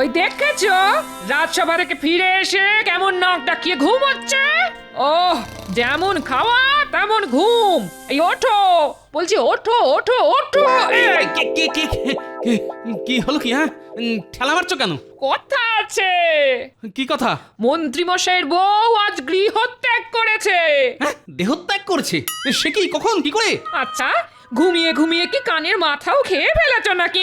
ওই দেখেছো রাজসভা থেকে ফিরে এসে কেমন নাক ডাকিয়ে ঘুম হচ্ছে। ওহ, যেমন খাওয়া তেমন ঘুম। এই ওঠো বলছি, ওঠো ওঠো ওঠো। এই, কি হলো কি? হ্যাঁ, ঠেলা মারছো কেন? কথা আছে। কি কথা? মন্ত্রী মশাইয়ের বউ আজ গৃহত্যাগ করেছে। হ্যাঁ, দেহত্যাগ করছে? সে কি, কখন, কি করে? আচ্ছা, ঘুমিয়ে ঘুমিয়ে কি কানের মাথাও খেয়ে ফেলেছো নাকি?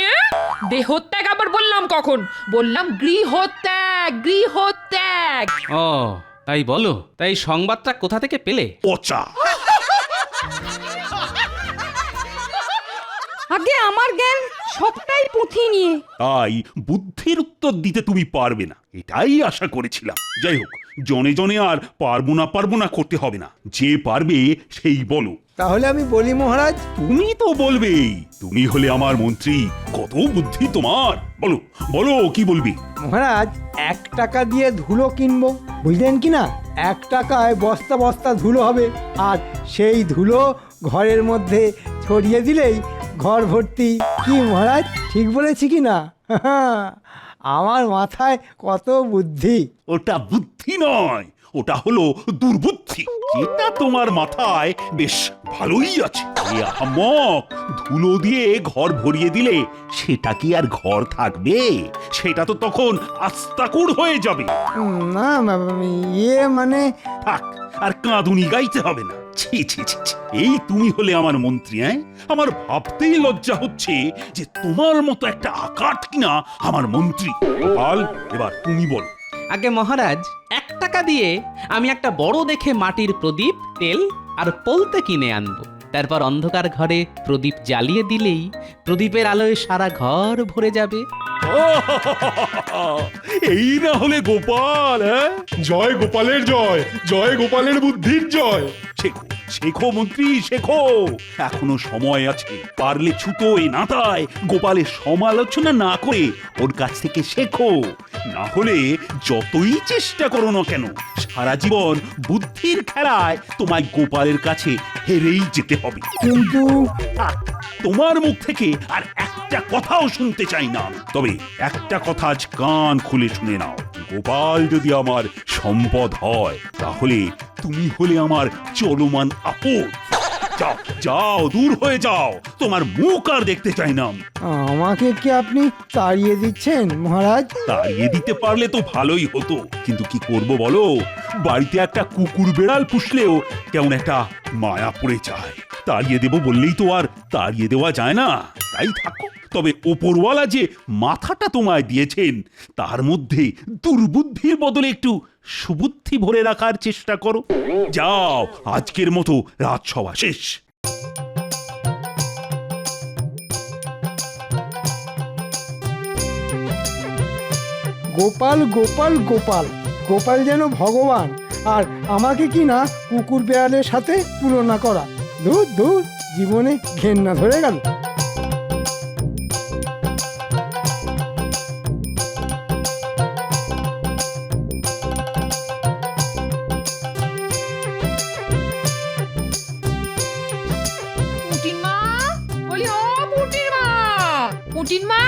দেহত্যাগ আবার বললাম কখন? বললাম গৃহত্যাগ, গৃহত্যাগ। ও তাই বলো। তাই সংবাদটা কোথা থেকে পেলে? পচা। আগে আমার জ্ঞান সবটাই পুঁথি নিয়ে। তাই বুদ্ধির উত্তর দিতে তুমি পারবে না, এটাই আশা করেছিলাম। যাই হোক, জনে জনে আর পারবো না করতে হবে না। যে পারবে সেই বলো। তাহলে আমি বলি মহারাজ। তুমি তো বলবেই, তুমি হলে আমার মন্ত্রী। কত বুদ্ধি তোমার! বলো বলো, কি বলবি? মহারাজ, 1 টাকা দিয়ে ধুলো কিনবো, বুঝলেন কি না? 1 টাকায় বস্তা বস্তা ধুলো হবে, আর সেই ধুলো ঘরের মধ্যে ছড়িয়ে দিলেই ঘর ভর্তি। কি মহারাজ, ঠিক বলেছি কি না? আমার মাথায় কত বুদ্ধি। ওটা বুদ্ধি নয়, ওটা হলো দুর্বুদ্ধি। যেটা তোমার মাথায় বেশ ভালোই আছে। এ আহাম্মক, ধুলো দিয়ে ঘর ভরিয়ে দিলে সেটা কি আর ঘর থাকবে? সেটা তো তখন আস্তাকুড় হয়ে যাবে। না মানে থাক, আর কাঁদুনি গাইতে হবে না। ছি ছি ছি ছি। এই তুমি হলে আমার মন্ত্রী? আমার ভাবতেই লজ্জা হচ্ছে যে তোমার মতো একটা আকাট কিনা আমার মন্ত্রী। গোপাল, এবার তুমি বলো। আগে মহারাজ, 1 টাকা দিয়ে আমি একটা বড় দেখে মাটির প্রদীপ, তেল আর পলতে কিনে আনবো। তারপর অন্ধকার ঘরে প্রদীপ জ্বালিয়ে দিলেই প্রদীপের আলোয় সারা ঘর ভরে যাবে। এই না হলে গোপাল। জয় গোপালের জয়, জয় গোপালের বুদ্ধির জয়। শেখো শেখো মন্ত্রী, শেখো। এখনো সময় আছে। পারলে ছুতোয় নাতায় গোপালের সমালোচনা না করে ওর কাছ থেকে শেখো। না হলে যতই চেষ্টা করো না কেন, সারা জীবন বুদ্ধির খেলায় তোমায় গোপালের কাছে হেরেই যেতে হবে। কিন্তু থাক, তোমার মুখ থেকে আর একটা কথাও শুনতে চাই না। তবে একটা কথা আজ কান খুলে শুনে নাও। গোপাল যদি আমার সম্পদ হয়, তাহলে তুমি হলে আমার চলমান আপদ। যাও যাও, দূর হয়ে যাও। তোমার মুখ আর দেখতে চাই না। আমাকে কি আপনি তাড়িয়ে দিচ্ছেন মহারাজ? তাড়িয়ে দিতে পারলে তো ভালোই হতো, কিন্তু কি করব বলো? বাড়িতে একটা কুকুর বেড়াল পুষলেও কেমন একটা মায়া পড়ে যায়। তাড়িয়ে দেব বললেই তো আর তাড়িয়ে দেওয়া যায় না। তাই থাকো। তবে ওপরওয়ালা যে মাথাটা তোমায় দিয়েছেন, তার মধ্যে দুর্বুদ্ধির বদলে একটু সুবুদ্ধি ভরে রাখার চেষ্টা করো। যাও, আজকের মতো রাজসভা শেষ। গোপাল গোপাল গোপাল, গোপাল যেন ভগবান, আর আমাকে কি না কুকুর বেড়ালের সাথে তুলনা করা। দূর দূর, জীবনে ঘেন্না ধরে গেল। পুটিন মা, বলি ও পুটিন মা, পুটিন মা।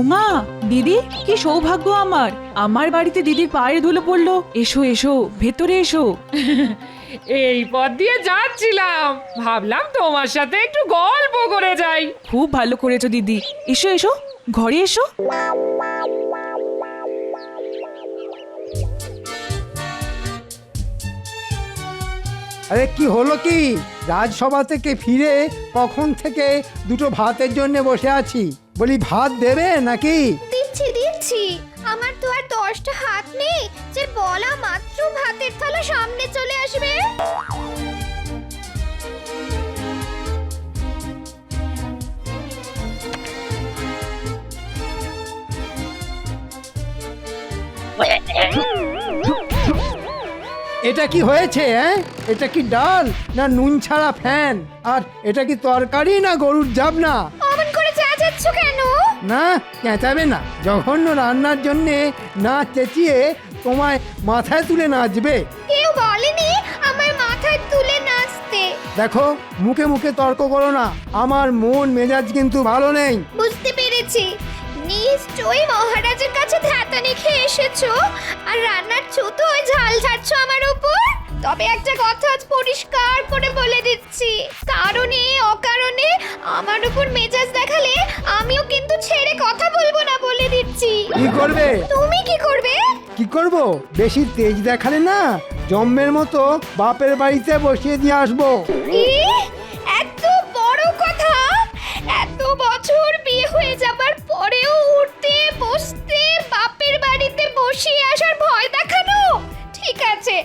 উমা, দিদি, কি সৌভাগ্য আমার! আমার বাড়িতে দিদির পায়ের ধুলো পড়লো। এসো এসো, ভেতরে এসো। এই পথ দিয়ে যাচ্ছিলাম, ভাবলাম তোমার সাথে একটু গল্প করে যাই। খুব ভালো করেছো দিদি। এসো এসো, ঘরে এসো। আরে কি হলো কি? রাজসভা থেকে ফিরে কখন থেকে দুটো ভাতের জন্য বসে আছি। বলি, ভাত দেবে নাকি? দিচ্ছি দিচ্ছি। আমার তো আর 10টা হাত নেই যে বলা মাত্র ভাতের থালা সামনে চলে আসবে। এটা কি হয়েছে? এটা কি ডাল না নুন ছাড়া ফ্যান? আর এটা কি তরকারি না গরুর জাবনা? অমন করে চেঁচাচ্ছ কেন? না, চেঁচাবে না। জঘন্য রান্নার জন্যে না চেঁচিয়ে তোমায় মাথায় তুলে নাচবে। কেউ বলেনি আমার মাথায় তুলে নাচতে। দেখো, মুখে মুখে তর্ক করো না। আমার মন মেজাজ কিন্তু ভালো নেই। বুঝতে পেরেছি, নিশ্চয়ই মহারাজের কাছে ধ্যাতানি খেয়ে এসেছো আর রান্নার ছুতো ওই ঝাল ঝাড়ছো আমার উপর। তবে একটা কথা আজ পরিষ্কার করে বলে দিচ্ছি, কারণে অকারণে আমার উপর মেজাজ দেখালে আমিও কিন্তু ছেড়ে কথা বলবো না, বলে দিচ্ছি। কি করবে? তুমি কি করবে? কি করব? বেশি তেজ দেখালে না জম্মের মতো বাপের বাড়িতে বসিয়ে দিয়ে আসবো। কি? এত বড় কথা? এত বছর বিয়ে হয়ে যাবার পরেও উঠতে বসতে বাপের বাড়িতে বসিয়ে আসার ভয় দেখানো? ঠিক আছে,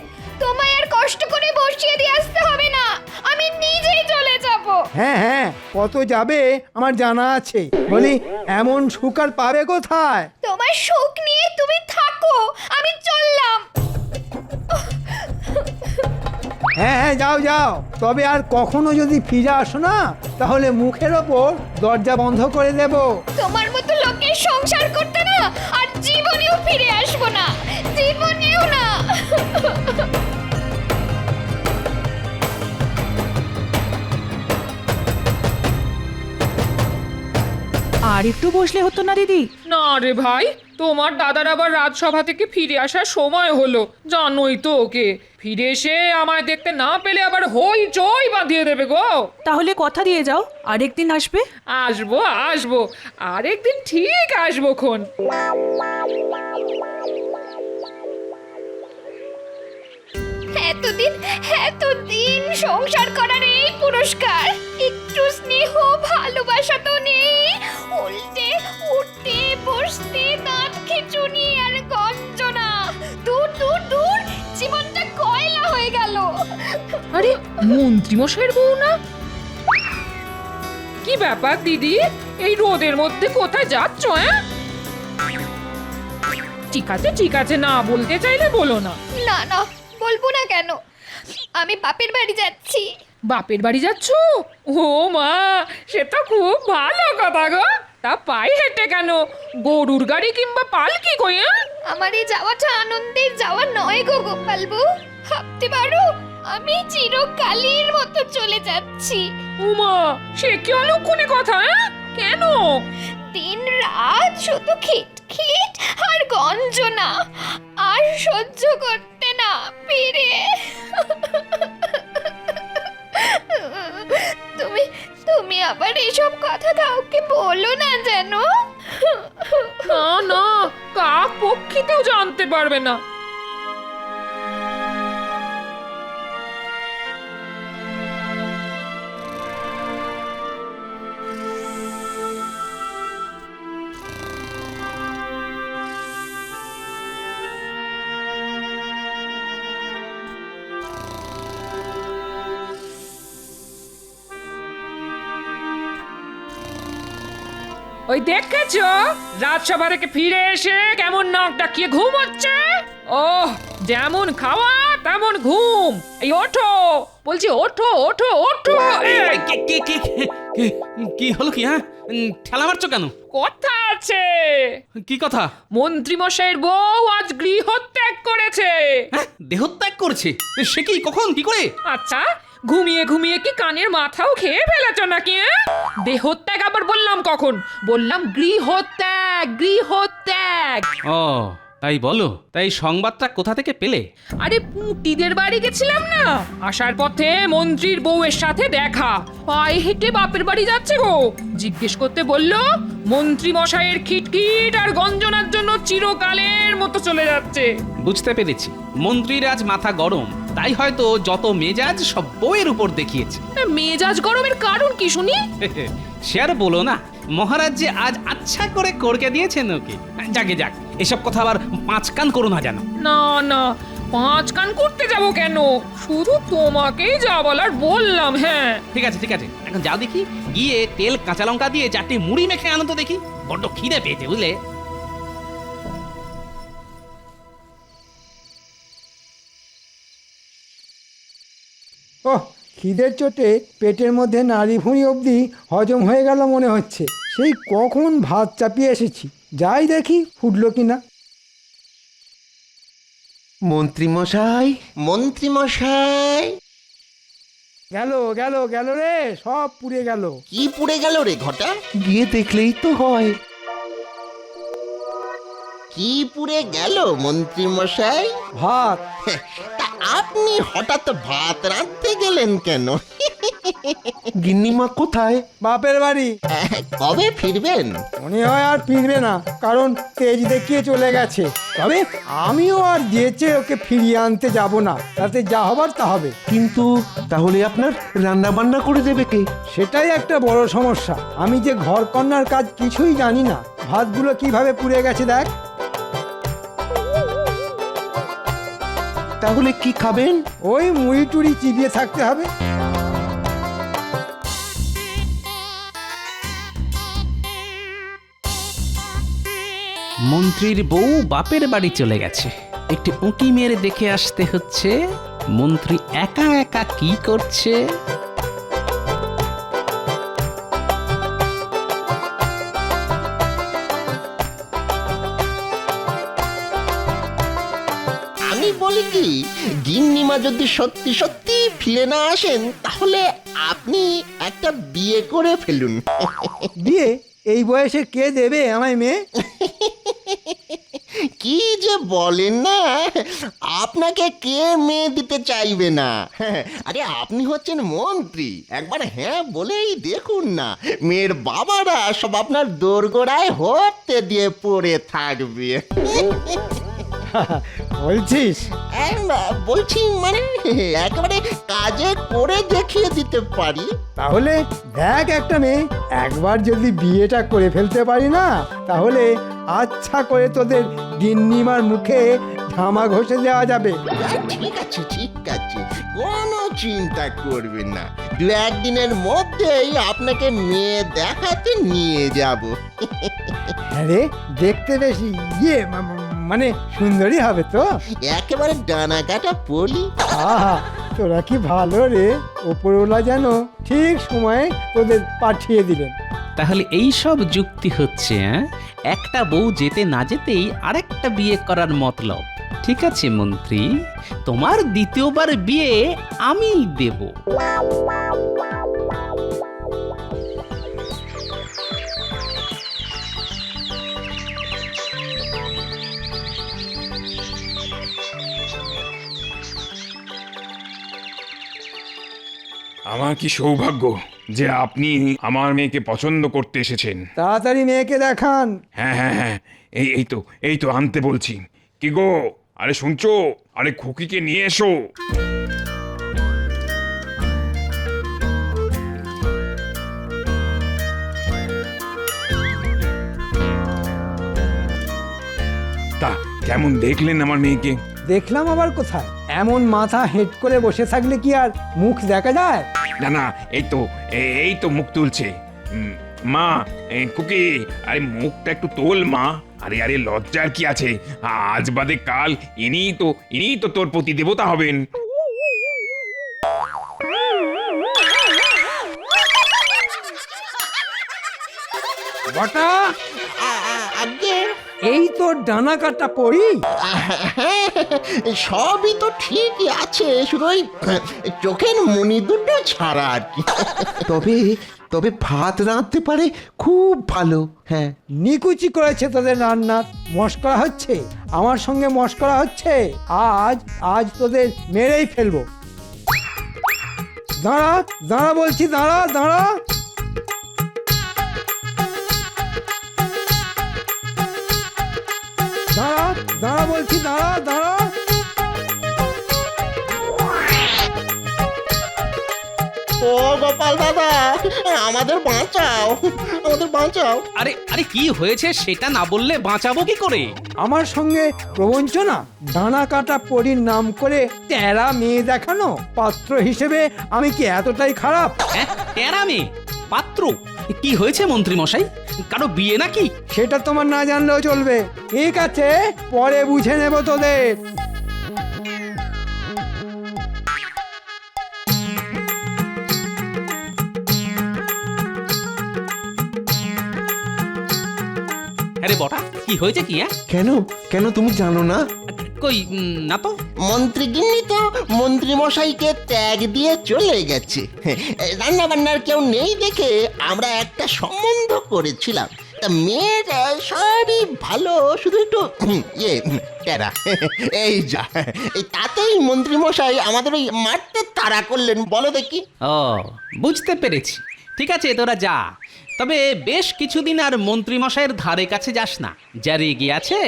তোমায় আর কষ্ট করে বসিয়ে দিয়ে আসতে হবে না, আমি নিজেই চলে যাব। হ্যাঁ হ্যাঁ, কত যাবে আমার জানা আছে। বলি এমন সুখ আর পাবে কোথায়? তোমার সুখ নিয়ে তুমি থাকো, আমি চললাম। হ্যাঁ হ্যাঁ, যাও যাও। তবে আর কখনো যদি ফিরে আসো না, তাহলে মুখের ওপর দরজা বন্ধ করে দেব। তোমার মতো লোকের সংসার করতে না আর জীবনেও ফিরে আসবো না, জীবনেও না। আর একটু বসলে হতো না দিদি? না রে ভাই, তোমার দাদার আবার রাজসভা থেকে ফিরে আসার সময় হলো, জানোই তো ওকে। ফিরে এসে আমায় দেখতে না পেলে আবার হই চই বাঁধিয়ে দেবে গো। তাহলে কথা দিয়ে যাও আরেকদিন আসবে। আসবো আসবো, আরেকদিন ঠিক আসবো খন। এতদিন সংসার করার এই পুরস্কার, একটু স্নেহ ভালোবাসা তো নেই, উল্টে উঠতে বসতে দাঁত খিঁচুনি আর গঞ্জনা। দূর দূর দূর, জীবনটা কয়লা হয়ে গেল। আরে মন্ত্রী মশাইয়ের বউ না? কি ব্যাপার দিদি, এই রোদের মধ্যে কোথায় যাচ্ছ? হ্যাঁ, ঠিক আছে, না বলতে চাইলে বলো না। না না, বলবো না কেন, আমি বাপের বাড়ি যাচ্ছি। বাপের বাড়ি যাচ্ছ? ও মা, সে তো খুব ভালো কথা গো। তা পায়ে হেঁটে কেন? গরুর গাড়ি কিংবা পালকি কই? আমার এই যাওয়াটা আনন্দের যাওয়া নয় গো গোপালবু, ভাবতে পারো আমি চিরকালের মতো চলে যাচ্ছি। উমা, সে কি অলক্ষণে কথা? কেন? দিন রাত শুধু খিটখিট আর গঞ্জনা, আর সহ্য করতে না পেরে তুমি আবার এসব কথা কাউকে বলো না যেন। না না, কাক পক্ষীতেও জানতে পারবে না। ওই দেখেছো, রাজসভা থেকে ফিরে এসে কেমন নাক ডাকিয়ে ঘুম হচ্ছে। ওহ, যেমন খাওয়া তেমন ঘুম। এই ওঠো বলছি, ওঠো ওঠো ওঠো। এই, কি হলো কি? হ্যাঁ, ঠেলা মারছো কেন? কথা আছে। কি কথা? মন্ত্রী মশাইয়ের বউ আজ গৃহত্যাগ করেছে। হ্যাঁ, দেহত্যাগ করছে? সে কি, কখন, কি করে? আচ্ছা, ঘুমিয়ে ঘুমিয়ে কি কানের মাথাও খেয়ে ফেলেছ নাকি? দেহত্যাগ আবার বললাম কখন? বললাম গৃহত্যাগ, গৃহত্যাগ। ও তাই বলো। তাই সংবাদটা কোথা থেকে পেলে? আরে পুঁটিদের বাড়ি গেছিলাম না, আসার পথে মন্ত্রীর বউয়ের সাথে দেখা। পায়ে হেঁটে বাপের বাড়ি যাচ্ছে গো। জিজ্ঞেস করতে বললো মন্ত্রী মশাইয়ের খিটখিট আর গঞ্জনার জন্য চিরকালের মতো চলে যাচ্ছে। বুঝতে পেরেছি, মন্ত্রীর আজ মাথা গরম, তাই হয়তো যত মেজাজ সব বউয়ের উপর দেখিয়েছে। মেজাজ গরমের কারণ কি শুনি? সে আর বলো না, মহারাজ যে আজ আচ্ছা করে করকে দিয়েছেন ওকে। যাকে যাক, এসব কথা আবার পাঁচ কান করো না জানো। না না, পাঁচ কান করতে যাব কেন? শুধু তোমাকেই যা বলার বললাম। হ্যাঁ ঠিক আছে ঠিক আছে, এখন যাও দেখি, গিয়ে তেল কাঁচা লঙ্কা দিয়ে 4টি মুড়ি মেখে আনো তো দেখি, বড্ড খিদে পেয়েছে বুঝলে। ওহ, খিদের চোটে পেটের মধ্যে নাড়ি ভুঁড়ি অবধি হজম হয়ে গেল মনে হচ্ছে। সেই কখন ভাত চাপিয়ে এসেছি, যাই দেখি ফুটলো কিনা। মন্ত্রীমশাই, মন্ত্রীমশাই। গেল গেল গেল রে, সব পুড়ে গেল। কি পুড়ে গেল রে ঘটা? গিয়ে দেখলেই তো হয়। কি পুড়ে গেল মন্ত্রী মশাই? ভাত। তা আপনি হঠাৎ ভাত রাঁধতে গেলেন কেন? গিন্নিমা কোথায়? বাপের বাড়ি। কবে ফিরবেন? মনে হয় আর ফিরবে না, কারণ তেজ দেখিয়ে চলে গেছে। তবে আমিও আর যেচে ওকে ফিরিয়ে আনতে যাব না, তাতে যা হবার তা হবে। কিন্তু তাহলে আপনার রান্না বান্না করে দেবে কে? সেটাই একটা বড় সমস্যা। আমি যে ঘর কন্যার কাজ কিছুই জানি না। ভাতগুলো কিভাবে পুড়ে গেছে দেখ। তাহলে কি খাবেন? ওই মুড়ি টুড়ি চিবিয়ে থাকতে হবে। মন্ত্রীর বউ বাপের বাড়ি চলে গেছে, একটি উঁকি মেরে দেখে আসতে হচ্ছে মন্ত্রী একা একা কি করছে। আমি বলি কি, গিন্নিমা যদি সত্যি সত্যি ফিরে না আসেন তাহলে আপনি একটা বিয়ে করে ফেলুন। বিয়ে? এই বয়সে কে দেবে আমায় মেয়ে? কি যে বলেন না, আপনাকে কে মেয়ে দিতে চাইবে না? আরে আপনি হচ্ছেন মন্ত্রী, একবার হ্যাঁ বলেই দেখুন না, মেয়ের বাবারা সব আপনার দোরগোড়ায় হতে দিয়ে পড়ে থাকবে। বলছিস? বলছি মানে একেবারে কাজে করে দেখিয়ে দিতে পারি। তাহলে দেখ একটা মেয়ে, একবার যদি বিয়েটা করে ফেলতে পারি না, তাহলে আচ্ছা করে তোদের গিন্নিমার মুখে ধামা ঘষে দেওয়া যাবে। ঠিক আছে ঠিক আছে, কোনো চিন্তা করবেন না, দু একদিনের মধ্যেই আপনাকে মেয়ে দেখাতে নিয়ে যাব। আরে দেখতে বেশি মানে সুন্দরী হবে তো? একেবারে ডানা কাটা পলি। আহা, তোরা কি ভালো রে, ওপরওয়ালা যেন ঠিক সময়ে তোদের পাঠিয়ে দিলেন। তাহলে এই সব যুক্তি হচ্ছে, একটা বউ যেতে না যেতেই আরেকটা বিয়ে করার মতলব। ঠিক আছে মন্ত্রী, তোমার দ্বিতীয়বার বিয়ে আমি দেব। আমার কি সৌভাগ্য যে আপনি আমার মেয়েকে পছন্দ করতে এসেছেন। তাড়াতাড়ি মেয়েকে দেখান। হ্যাঁ হ্যাঁ হ্যাঁ, এই তো আনতে বলছি। কি গো, আরে শুনছো? আরে খুকিকে নিয়ে এসো। তা কেমন দেখলেন আমার মেয়েকে? দেখলাম আবার কোথায়? এমন মাথা হেট করে বসে থাকলে কি আর মুখ দেখা যায়? না না, এই তো মুখ তুলছে। মা, খুকি, আরে মুখটা একটু তোল মা। আরে আরে লজ্জার কি আছে? আজ বাদে কাল ইনিই তো তোর প্রতি দেবতা হবেন। বটা, আগে এই তোর ডানা কাটা পড়ি। সবই তো ঠিকই আছে, শুধু ওই চোখের মনি দুটো ছাড়া আর কি। তবে তবে ভাত রাঁধতে পারে খুব ভালো। হ্যাঁ, নিকুচি করেছে তোদের রান্নার। মস্করা হচ্ছে, আমার সঙ্গে মস্করা হচ্ছে। আজ তোদের মেরেই ফেলবো। দাঁড়া দাঁড়া বলছি, দাঁড়া দাঁড়া। দাঁড়া দাঁড়া বলছি, দাঁড়া দাঁড়া। ও গোপাল দাদা, আমাদের বাঁচাও, আমাদের বাঁচাও। আরে আরে কি হয়েছে সেটা না বললে বাঁচাবো কি করে? আমার সঙ্গে প্রবঞ্চনা, ডানা কাটা পরীর নাম করে টেরা মেয়ে দেখানো। পাত্র হিসেবে আমি কি এতটাই খারাপ? টেরা মেয়ে পাত্র? কি হয়েছে মন্ত্রী মশাই, কারো বিয়ে নাকি? সেটা তোমার না জানলেও চলবে। ঠিক আছে, পরে বুঝে নেব তোদের। আরে বটা, কি হয়েছে কি? কেন কেন তুমি জানো না? কই না তো। মন্ত্রীগিন্নি তো মন্ত্রী মশাইকে ত্যাগ দিয়ে চলে গেছে। রান্না বান্নার কেউ নেই দেখে আমরা একটা সম্বন্ধ করেছিলাম। তা তা মেয়ের সবই ভালো, শুধু একটু টেরা। এই যা, এই তাতেই মন্ত্রী মশাই আমাদের ওই মারতে তাড়া করলেন, বলো দেখি। ও বুঝতে পেরেছি। ঠিক আছে, তোরা যা। তবে বেশ কিছুদিন আর মন্ত্রীমশাইয়ের ধারে কাছে যাস না, যা রেগে আছে।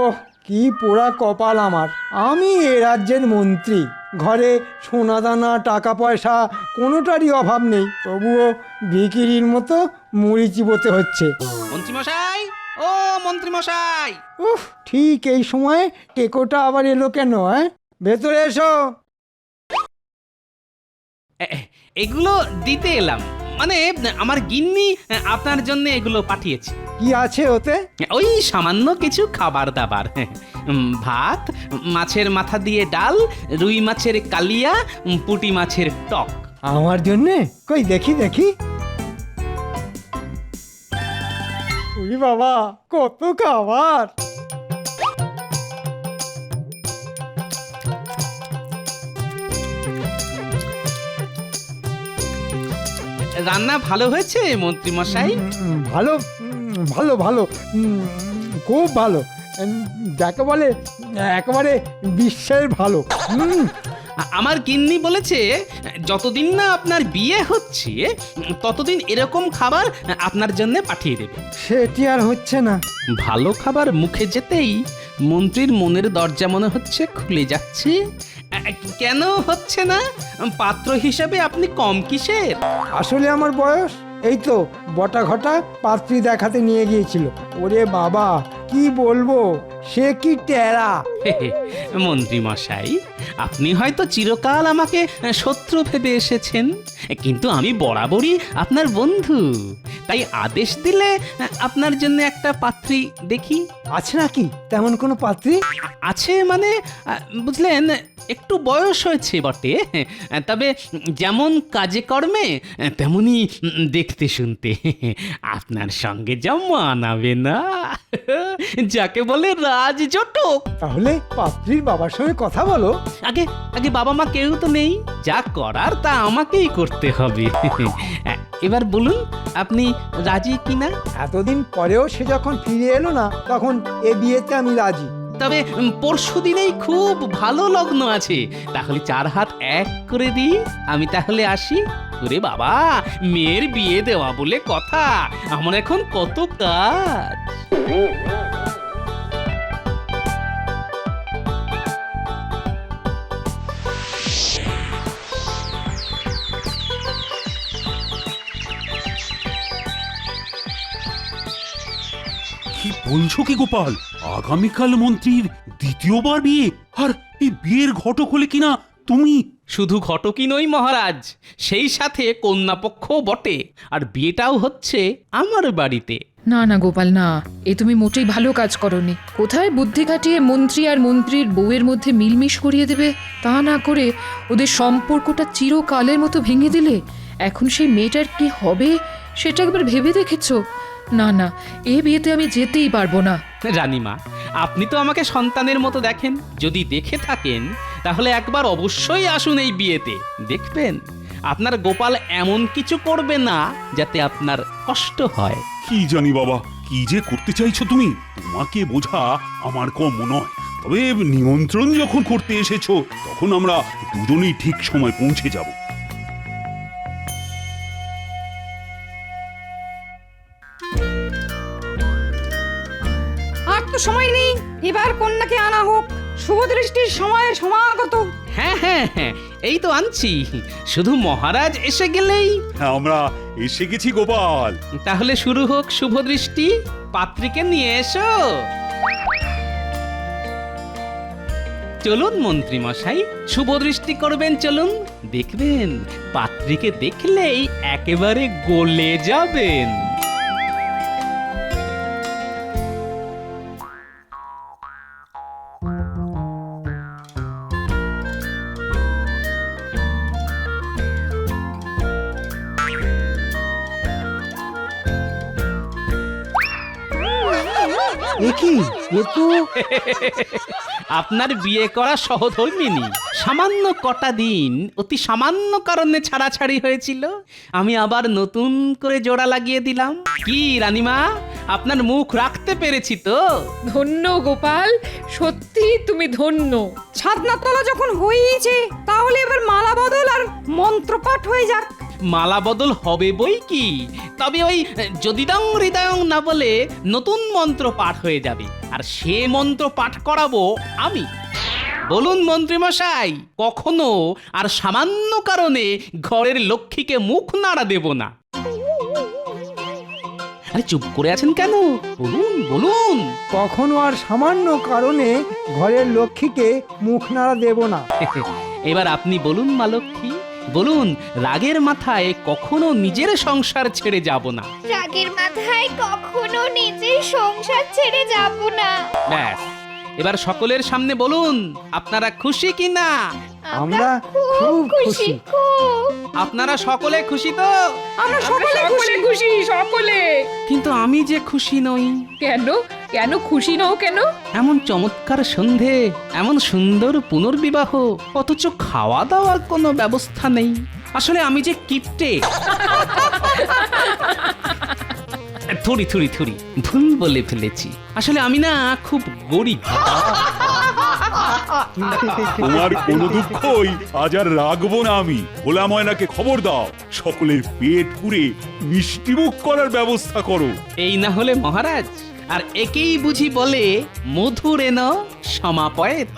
ওহ, কি পোড়া কপাল আমার। আমি এ রাজ্যের মন্ত্রী, ঘরে সোনাদানা টাকা পয়সা কোনোটারই অভাব নেই, তবুও ভিখিরির মতো মুড়ি চিবোতে হচ্ছে। মন্ত্রীমশাই, ও মন্ত্রীমশাই! উফ, ঠিক এই সময় টেকোটা আবার এলো কেন? ভেতরে এসো। এগুলো দিতে এলাম, মানে আমার গিন্নি আপনার জন্য এগুলো পাঠিয়েছে। কি আছে ওতে? ওই সামান্য কিছু খাবার দাবার, ভাত, মাছের মাথা দিয়ে ডাল, রুই মাছের কালিয়া, পুঁটি মাছের টক। আমার জন্যে? কই দেখি দেখি। উই বাবা, কত খাবার! রান্না ভালো হয়েছে মন্ত্রীমশাই? ভালো, ভালো ভালো, খুব ভালো, যাকে বলে একেবারে বিশ্বের ভালো। আমার গিন্নি বলেছে যতদিন না আপনার বিয়ে হচ্ছে ততদিন এরকম খাবার আপনার জন্য পাঠিয়ে দেবে। সেটি আর হচ্ছে না। ভালো খাবার মুখে যেতেই মন্ত্রীর মনের দরজা মনে হচ্ছে খুলে যাচ্ছে। কেন হচ্ছে না? পাত্র হিসেবে আপনি কম কিসের? আসলে আমার বয়স এই তো বটা ঘটা পাত্রী দেখাতে নিয়ে গিয়েছিল। ওরে বাবা, কি বলবো, সে কি টেরা! মন্ত্রী মশাই, আপনি হয়তো চিরকাল আমাকে শত্রু ভেবে এসেছেন, কিন্তু আমি বরাবরই আপনার বন্ধু। তাই আদেশ দিলে আপনার জন্য একটা পাত্রী দেখি। আছে নাকি তেমন কোনো পাত্রী? আছে মানে, বুঝলেন, একটু বয়স হয়েছে বটে, তবে যেমন কাজে কর্মে তেমনি দেখতে শুনতে আপনার সঙ্গে যা মানাবে না, যাকে বলে রাজজটক। তাহলে পাত্রীর বাবার সঙ্গে কথা বলো। আগে আগে বাবা মা কেউ তো নেই, যা করার তা আমাকেই করতে হবে। এবার বলুন আপনি রাজি কিনা? এতদিন পরেও সে যখন ফিরে এলো না, তখন এ বিয়েতে আমি রাজি। তবে পরশু দিনেই খুব ভালো লগ্ন আছে, তাহলে 4 হাত এক করে দিই। আমি তাহলে আসি। ওরে বাবা, মেয়ের বিয়ে দেওয়া বলে কথা, আমার এখন কত কাজ। কি বলছো কি গোপাল? আগামীকাল মন্ত্রীর দ্বিতীয়বার বিয়ে, আর এই বিয়ের ঘটক হলে কিনা তুমি? শুধু ঘটকই নই মহারাজ, সেই সাথে কন্যাপক্ষ বটে, আর বিয়েটাও হচ্ছে আমার বাড়িতে। না না গোপাল, না, এ তুমি মোটেই ভালো কাজ করনি। কোথায় বুদ্ধি খাটিয়ে মন্ত্রী আর মন্ত্রীর বউয়ের মধ্যে মিলমিশ করিয়ে দেবে, তা না করে ওদের সম্পর্কটা চিরকালের মতো ভেঙে দিলে। এখন সেই মেয়েটার কি হবে সেটা একবার ভেবে দেখেছো? না না, এ বিয়েতে আমি যেতেই পারবো না। রানীমা, আপনি তো আমাকে সন্তানের মতো দেখেন, যদি দেখে থাকেন তাহলে একবার অবশ্যই আসুন এই বিয়েতে। দেখবেন আপনার গোপাল এমন কিছু করবে না যাতে আপনার কষ্ট হয়। কি জানি বাবা, কি যে করতে চাইছো তুমি? তোমাকে বোঝা আমার কম নয়, তবে নিমন্ত্রণ যখন করতে এসেছো তখন আমরা দুজনেই ঠিক সময় পৌঁছে যাব। আর তো সময় নেই, এবার কন্যাকে আনা হোক। শুভ দৃষ্টির সময় সমাগত। হ্যাঁ হ্যাঁ হ্যাঁ, এই তো আনছি, শুধু মহারাজ এসে গেলেই। আমরা এসে গেছি গোপাল। তাহলে শুরু হোক শুভ দৃষ্টি। পাত্রীকে নিয়ে এসো। চলুন মন্ত্রী মশাই, শুভ দৃষ্টি করবেন, চলুন। দেখবেন পাত্রীকে দেখলেই একেবারে গলে যাবেন। এ কি এ তো আপনার বিয়ে করা সহধর্মিনী সামান্য কটা দিন অতি সামান্য কারণে ছাড়াছাড়ি হয়েছিল, আমি আবার নতুন করে জোড়া লাগিয়ে দিলাম। কি রানীমা, আপনার মুখ রাখতে পেরেছি তো? ধন্য গোপাল, সত্যি তুমি ধন্য। ছাদনা তলা যখন হয়েইছে তাহলে এবার মালা বদল আর মন্ত্রপাঠ হয়ে যাক। মালা বদল হবে বই কি, তবে ওই যদিদং হৃদয়ং না বলে নতুন মন্ত্র পাঠ হয়ে যাবে, আর সে মন্ত্র পাঠ করাবো আমি। বলুন মন্ত্রীমশাই, কখনো আর সামান্য কারণে ঘরের লক্ষ্মীকে মুখ নাড়া দেব না। আরে চুপ করে আছেন কেন? বলুন বলুন। কখনো আর সামান্য কারণে ঘরের লক্ষ্মীকে মুখ নাড়া দেব না। এবার আপনি বলুন মা লক্ষ্মী, বলুন রাগের মাথায় কখনো নিজের সংসার ছেড়ে যাব না। রাগের মাথায় কখনো নিজের সংসার ছেড়ে যাব না। ব্যাস, এবার সকলের সামনে বলুন আপনারা খুশি কি না? আমরা খুব খুশি। খুব। আপনারা সকলে খুশি তো? আমরা সকলে সকলে খুশি, সকলে। কিন্তু আমি যে খুশি নই। কেন কেন খুশি নও কেন? এমন চমৎকার সন্ধে, এমন সুন্দর পুনর্বিবাহ, অথচ খাওয়া দাওয়ার কোনো ব্যবস্থা নেই। আসলে আমি যে কিপটে। থুড়ি থুড়ি থুড়ি, ভুল বলে ফেলেছি। আসলে আমি না খুব গরিব। তোমার কোনো দুঃখই আজ আর রাখবো না আমি। ভোলা ময়নাকে খবর দাও, সকলের পেট পুরে মিষ্টিমুখ করার ব্যবস্থা করো। এই না হলে মহারাজ, আর একেই বুঝি বলে মধুরেন সমাপয়েত।